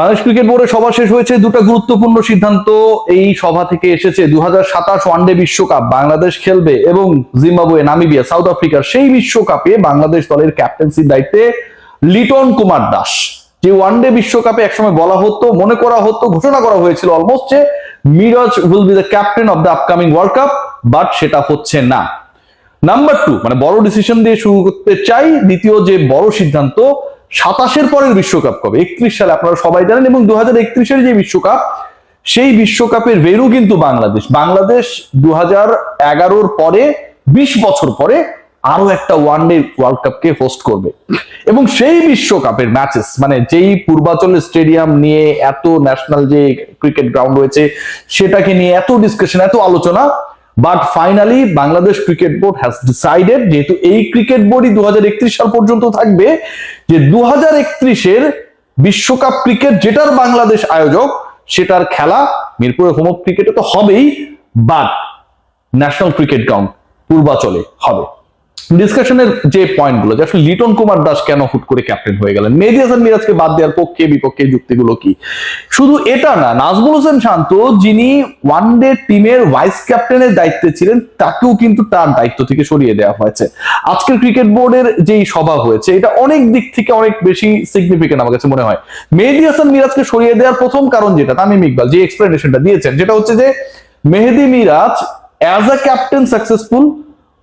Bangladesh cricket বোর্ডের সভা শেষ হয়েছে। দুটো গুরুত্বপূর্ণ সিদ্ধান্ত এই সভা থেকে এসেছে। 2027 ওয়ানডে বিশ্বকাপ বাংলাদেশ খেলবে এবং জিম্বাবুয়ে, নামিবিয়া, সাউথ আফ্রিকার সেই বিশ্বকাপে বাংলাদেশ দলের ক্যাপ্টেন্সির দায়িত্বে লিটন কুমার দাস। যে ওয়ানডে বিশ্বকাপে একসময় বলা হতো, মনে করা হতো, ঘোষণা করা হয়েছিল অলমোস্ট যে Miraz will be the captain of the upcoming world cup, but সেটা হচ্ছে না। নাম্বার 2, মানে বড় ডিসিশন দিয়ে শুরু করতে চাই। দ্বিতীয় যে বড় সিদ্ধান্ত, 27-এর পরের বিশ্বকাপ কবে? 31 সালে আপনারা সবাই জানেন, এবং 2031-এর যে বিশ্বকাপ, সেই বিশ্বকাপের ভেন্যু কিন্তু বাংলাদেশ। বাংলাদেশ 2011-র পরে 20 বছর পরে আরো একটা ওয়ানডে ওয়ার্ল্ড কাপকে হোস্ট করবে, এবং সেই বিশ্বকাপের ম্যাচেস, মানে যেই পূর্বাচল স্টেডিয়াম নিয়ে এত ন্যাশনাল যে ক্রিকেট গ্রাউন্ড রয়েছে সেটাকে নিয়ে এত ডিসকাশন, এত আলোচনা, but finally Bangladesh cricket board has decided, যেহেতু এই ক্রিকেট বোর্ডই 2031 সাল পর্যন্ত থাকবে, যে 2031-এর বিশ্বকাপ ক্রিকেট যেটার বাংলাদেশ আয়োজক, সেটার খেলা মিরপুরের হোম অফ ক্রিকেটে তো হবেই, বাট ন্যাশনাল ক্রিকেট গ্রাউন্ড পূর্বাচলে হবে। ডিসকাশনের যে পয়েন্টগুলো, যে আসলে লিটন কুমার দাস কেন হুট করে ক্যাপ্টেন হয়ে গেলেন, মেহেদী হাসান মিরাজকে বাদ দেওয়ার পক্ষে বিপক্ষে যুক্তিগুলো কি, শুধু এটা না, নাজমুল হোসেন শান্ত যিনি ওয়ানডে টিমের ভাইস ক্যাপ্টেনের দায়িত্বে ছিলেন, তাকেও কিন্তু তার দায়িত্ব থেকে সরিয়ে দেওয়া হয়েছে। আজকের ক্রিকেট বোর্ডের যেই সভা হয়েছে, এটা অনেক দিক থেকে অনেক বেশি সিগনিফিকেন্ট আমার কাছে মনে হয়। মেহেদী হাসান মিরাজকে সরিয়ে দেওয়ার প্রথম কারণ যেটা, তামিম ইকবাল যে এক্সপ্লেনেশনটা দিয়েছেন, যেটা হচ্ছে যে Mehidy Miraz as a captain successful,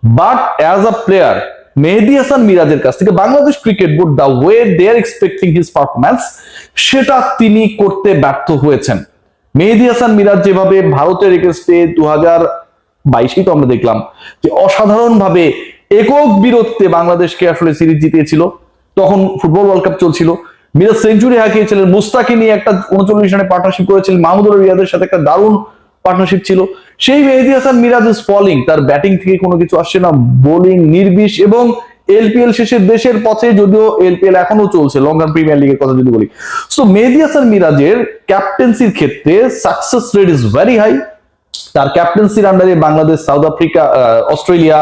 but as a player Mehidy Hasan মিরাজের কাছ থেকে Bangladesh cricket board the way they are expecting his performance, সেটা তিনি করতে ব্যর্থ হয়েছেন। মেহেদী হাসান মিরাজ যেভাবে ভারতের এগেইনস্টে 2022-এই তো আমরা দেখলাম যে অসাধারণ ভাবে একক বীরত্বে বাংলাদেশকে আসলে সিরিজ জিতিয়েছিল, তখন ফুটবল ওয়ার্ল্ড কাপ চলছিল, মিরাজ সেঞ্চুরি হাঁকিয়েছিলেন, মুস্তাকি নিয়ে একটা 39 রানে পার্টনারশিপ করেছিলেন, মাহমুদুল রিয়াদের সাথে একটা দারুণ পার্টনারশিপ ছিল। সেই মেহেদী হাসান মিরাজ ইজ ফলিং, তার ব্যাটিং থেকে কোনো কিছু আসছে না, বোলিং নির্বিষ, এবং এলপিএল শেষে দেশের পথে, যদিও এলপিএল এখনো চলছে, লঙ্কান প্রিমিয়ার লিগের কথা যদি বলি। সো মেহেদী হাসান মিরাজের ক্যাপ্টেন্সির ক্ষেত্রে success rate is very high. তার ক্যাপ্টেন্সির আন্ডারে Bangladesh south Africa, Australia,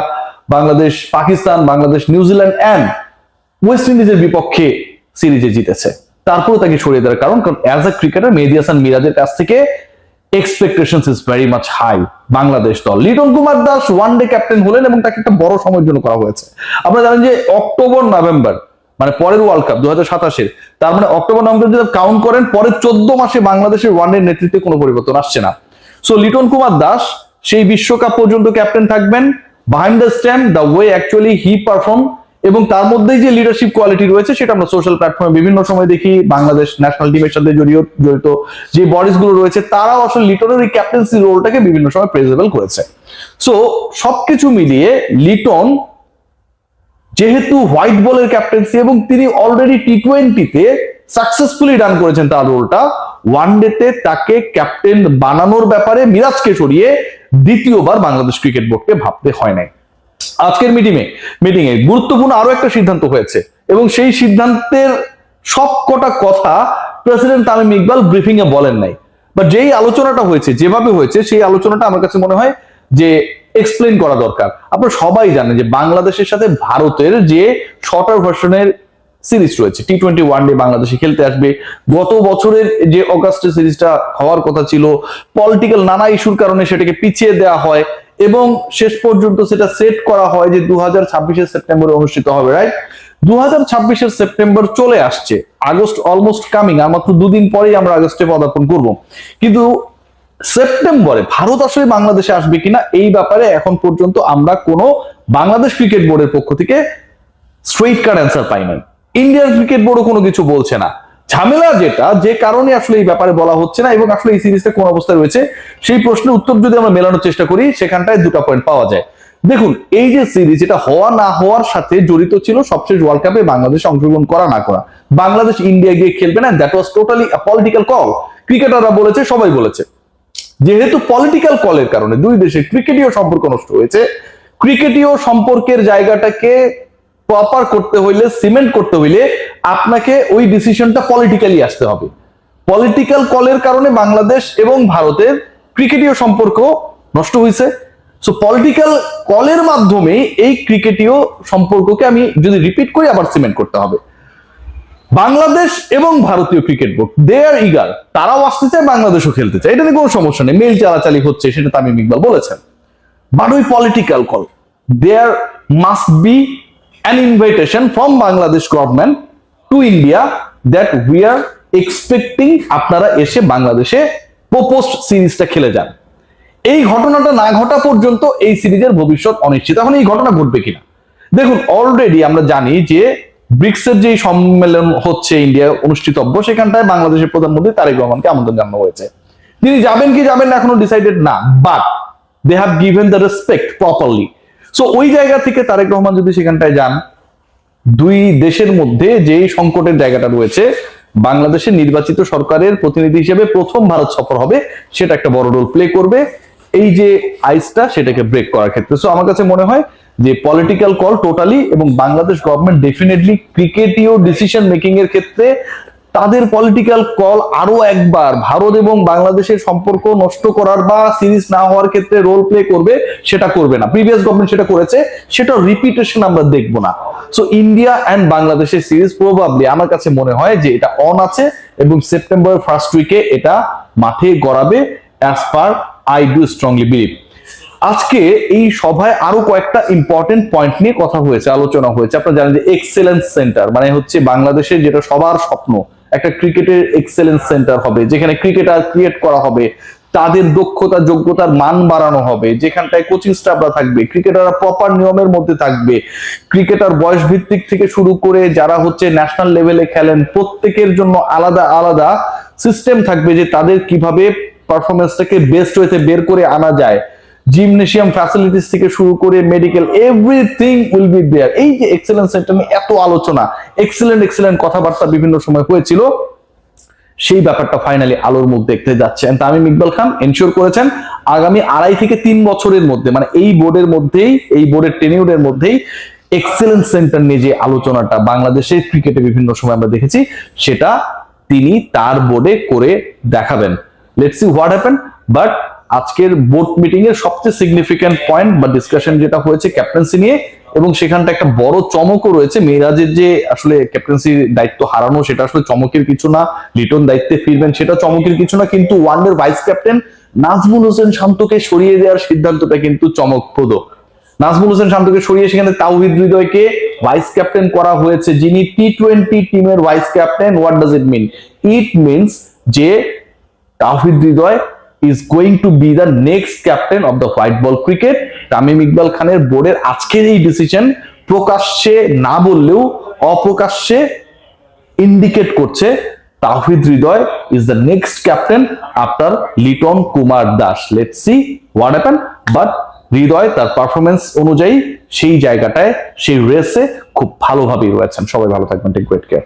Bangladesh Pakistan, Bangladesh New Zealand and West ইন্ডিজের বিপক্ষে সিরিজে জিতেছে। তারপরে তাকে সরিয়ে দেওয়ার কারণ as a cricketer Mehedi Hasan মিরাজের কাছ থেকে expectations is very much high Bangladesh দল। লিটন কুমার দাস ওয়ানডে ক্যাপ্টেন হলেন এবং তাকে একটা বড় সময়ের জন্য করা হয়েছে। আপনারা জানেন যে অক্টোবর নভেম্বর, মানে পরের ওয়ার্ল্ড কাপ 2027-এর, তার মানে অক্টোবর নভেম্বর যদি কাউন্ট করেন, পরের 14 মাসে বাংলাদেশের ওয়ানডে নেতৃত্বে কোনো পরিবর্তন আসছে না। সো লিটন কুমার দাস সেই বিশ্বকাপ পর্যন্ত ক্যাপ্টেন থাকবেন, behind the stand the way actually he perform, এবং তার মধ্যেই যে লিডারশিপ কোয়ালিটি রয়েছে সেটা আমরা সোশ্যাল প্ল্যাটফর্মে বিভিন্ন সময় দেখি। বাংলাদেশ ন্যাশনাল টিমের সাথে জড়িত যে বডিজ গুলো রয়েছে, তারাও আসলে লিটনের এই ক্যাপ্টেন্সি রোলটাকে বিভিন্ন সময় প্রেজেবল করেছে। সো সবকিছু মিলিয়ে লিটন যেহেতু হোয়াইট বলের ক্যাপ্টেন্সি, এবং তিনি অলরেডি টি20-তে সাকসেসফুলি রান করেছেন তার রোলটা, ওয়ানডেতে তাকে ক্যাপ্টেন বানানোর ব্যাপারে মিরাজকে সরিয়ে দ্বিতীয়বার বাংলাদেশ ক্রিকেট বোর্ডকে ভাবতে হয় নাই। আজকের মিটিংয়ে গুরুত্বপূর্ণ আরো একটা সিদ্ধান্ত হয়েছে, এবং সেই সিদ্ধান্তের সবকটা কথা প্রেসিডেন্ট তামিম ইকবাল ব্রিফিং এ বলেন নাই, বাট যেই আলোচনাটা হয়েছে, যেভাবে হয়েছে, সেই আলোচনাটা আমার কাছে মনে হয় যে এক্সপ্লেন করা দরকার। আপনারা সবাই জানেন যে বাংলাদেশের সাথে ভারতের যে শর্টার ভার্সনের সিরিজ রয়েছে, টি20 ওয়ানডে বাংলাদেশে খেলতে আসবে। গত বছরের যে অগাস্টে সিরিজটা হওয়ার কথা ছিল, পলিটিক্যাল নানা ইস্যুর কারণে সেটাকে পিছিয়ে দেওয়া হয়, এবং শেষ পর্যন্ত সেটা সেট করা হয় যে 2026-এর সেপ্টেম্বরে অনুষ্ঠিত হবে। রাইট, 2026-এর সেপ্টেম্বর চলে আসছে, আগস্ট অলমোস্ট কামিং, আর মাত্র 2 দিন পরেই আমরা আগস্টে পদার্পণ করব। কিন্তু সেপ্টেম্বরে ভারত আসলে বাংলাদেশে আসবে কিনা, এই ব্যাপারে এখন পর্যন্ত আমরা কোনো বাংলাদেশ ক্রিকেট বোর্ডের পক্ষ থেকে স্ট্রেইট কাট অ্যান্সার পাই নাই। ইন্ডিয়ান ক্রিকেট বোর্ডও কোনো কিছু বলছে না। ঝামেলা যেটা, যে কারণে আসলে এই ব্যাপারে বলা হচ্ছে না, এবং আসলে এই সিরিজটা কোন অবস্থায় রয়েছে, সেই প্রশ্নের উত্তর যদি আমরা মেলানোর চেষ্টা করি, সেখানটায় দুটো পয়েন্ট পাওয়া যায়। দেখুন, এই যে সিরিজ, এটা হওয়া না হওয়ার সাথে জড়িত ছিল সবশেষ ওয়ার্ল্ড কাপে বাংলাদেশ অংশগ্রহণ করা না করা। বাংলাদেশ ইন্ডিয়া গিয়ে খেলবে না, that was totally a political call. ক্রিকেটাররা বলেছে, সবাই বলেছে। যেহেতু পলিটিক্যাল কলের কারণে দুই দেশের ক্রিকেটীয় সম্পর্ক নষ্ট হয়েছে, ক্রিকেটীয় সম্পর্কের জায়গাটাকে প্রপার করতে হইলে, সিমেন্ট করতে হইলে, আপনাকে ওই ডিসিশনটা পলিটিক্যালি আসতে হবে। পলিটিক্যাল কলের কারণে বাংলাদেশ এবং ভারতের ক্রিকেটীয় সম্পর্ক নষ্ট হয়েছে। সো পলিটিক্যাল কলের মাধ্যমে এই ক্রিকেটীয় সম্পর্ককে আমি যদি রিপিট করি, আবার সিমেন্ট করতে হবে। বাংলাদেশ এবং ভারতীয় cricket board they are eager, তারাও আসতে চায়, বাংলাদেশও খেলতে চায়, এটা নিয়ে কোনো সমস্যা নেই, মেল চালাচালি হচ্ছে, সেটা তামিম ইকবাল বলেছেন। বাট ওই political call, there must be an invitation from Bangladesh government to India that we are expecting আপনারা এসে বাংলাদেশে প্রপোজড সিরিজটা খেলে যান। এই ঘটনাটা না ঘটা পর্যন্ত এই সিরিজের ভবিষ্যৎ অনিশ্চিত। এখন এই ঘটনা ঘটবে কিনা দেখুন, অলরেডি আমরা জানি যে ব্রিক্সের যে সম্মেলন হচ্ছে ইন্ডিয়া অনুষ্ঠিতব্য, সেখানটায় বাংলাদেশের প্রধানমন্ত্রী তারেক রহমানকে আমন্ত্রণ জানানো হয়েছে। তিনি যাবেন কি যাবেন না এখনো ডিসাইডেড না, but they have given the respect properly. So ওই জায়গা থেকে তারেক রহমান যদি সেখানটায় যান, দুই দেশের মধ্যে যে সংকটের জায়গাটা রয়েছে, বাংলাদেশের নির্বাচিত সরকারের প্রতিনিধি হিসেবে প্রথম ভারত সফর হবে, সেটা একটা বড় রোল প্লে করবে এই যে আইসটা, সেটাকে ব্রেক করার ক্ষেত্রে। সো আমার কাছে মনে হয় যে পলিটিক্যাল কল টোটালি, এবং বাংলাদেশ গভর্নমেন্ট ডেফিনেটলি ক্রিকেটীয় ডিসিশন মেকিং এর ক্ষেত্রে তাদের পলিটিক্যাল কল আরো একবার ভারত এবং বাংলাদেশের সম্পর্ক নষ্ট করার বা সিরিজ না হওয়ার ক্ষেত্রে রোল প্লে করবে, সেটা করবে না। প্রিভিয়াস গভর্নমেন্ট সেটা করেছে, সেটা রিপিটেশন আমরা দেখবো না। সো ইন্ডিয়া অ্যান্ড বাংলাদেশের সিরিজ প্রবাবলি আমার কাছে মনে হয় যে এটা অন আছে, এবং সেপ্টেম্বরের ফার্স্ট উইকে এটা মাঠে গড়াবে, as per I do strongly believe. আজকে এই সভায় আরো কয়েকটা ইম্পর্টেন্ট পয়েন্ট নিয়ে কথা হয়েছে, আলোচনা হয়েছে। আপনারা জানেন যে এক্সেলেন্স সেন্টার মানে হচ্ছে বাংলাদেশের যেটা সবার স্বপ্ন, একটা ক্রিকেটের এক্সেলেন্স সেন্টার হবে, যেখানে ক্রিকেটার ক্রিয়েট করা হবে, তাদের দক্ষতা যোগ্যতার মান বাড়ানো হবে, যেখানটায় কোচিং স্টাফরা থাকবে, ক্রিকেটাররা প্রপার নিয়মের মধ্যে থাকবে, ক্রিকেটার বয়স ভিত্তিক থেকে শুরু করে যারা হচ্ছে ন্যাশনাল লেভেলে খেলেন, প্রত্যেকের জন্য আলাদা আলাদা সিস্টেম থাকবে যে তাদের কিভাবে পারফরমেন্সটাকে বেস্ট ওয়েতে বের করে আনা যায়। জিমনেশিয়াম ফ্যাসিলিটিস থেকে শুরু করে medical, everything will be there. এই যে এক্সেলেন্স সেন্টার নিয়ে এত আলোচনা, এক্সেলেন্ট কথাবার্তা বিভিন্ন সময় হয়েছিল, সেই ব্যাপারটা ফাইনালি আলোর মুখ দেখতে যাচ্ছে। তামিম ইকবাল খান এনশিওর করেছেন আগামী 2.5 থেকে 3 বছরের মধ্যে, মানে এই বোর্ডের মধ্যেই, এই বোর্ডের টেনিউরের মধ্যেই এক্সেলেন্স সেন্টার নিয়ে যে আলোচনাটা বাংলাদেশের ক্রিকেটে বিভিন্ন সময় আমরা দেখেছি, সেটা তিনি তার বোর্ডে করে দেখাবেন। Let's see what happen. But আজকের বোর্ড মিটিং এর সবচেয়ে সিগনিফিক্যান্ট পয়েন্ট বা ডিসকাশন যেটা হয়েছে ক্যাপ্টেন্সি নিয়ে, এবং সেখানটা একটা বড় চমকও রয়েছে। মিরাজের যে আসলে ক্যাপ্টেন্সির দায়িত্ব হারানো, সেটা আসলে চমকের কিছু না, লিটন দায়িত্বে ফিরবেন, সেটা চমকের কিছু না, কিন্তু ওয়ানডের ভাইস ক্যাপ্টেন নাজমুল হোসেন শান্তকে সরিয়ে দেওয়ার সিদ্ধান্তটা কিন্তু চমকপ্রদ। নাজমুল হোসেন শান্তকে সরিয়ে সেখানে তাওহিদ হৃদয়কে ভাইস ক্যাপ্টেন করা হয়েছে, যিনি টি-20 টিমের vice captain. What does it mean? It means যে তাওহিদ হৃদয় is going to be the next captain of the white ball cricket. Tamim Iqbal খানের বোর্ডের আজকের এই ডিসিশন প্রকাশ্যে না বললেও অপ্রকাশ্যে ইন্ডিকেট করছে Towhid Hridoy is the next captain after Liton Kumar Das. Let's see what happen. But হৃদয় তার পারফরমেন্স অনুযায়ী সেই জায়গাটায়, সেই রেসে খুব ভালোভাবেই রয়েছেন। সবাই ভালো থাকবেন, টেক গ্রেট কেয়ার।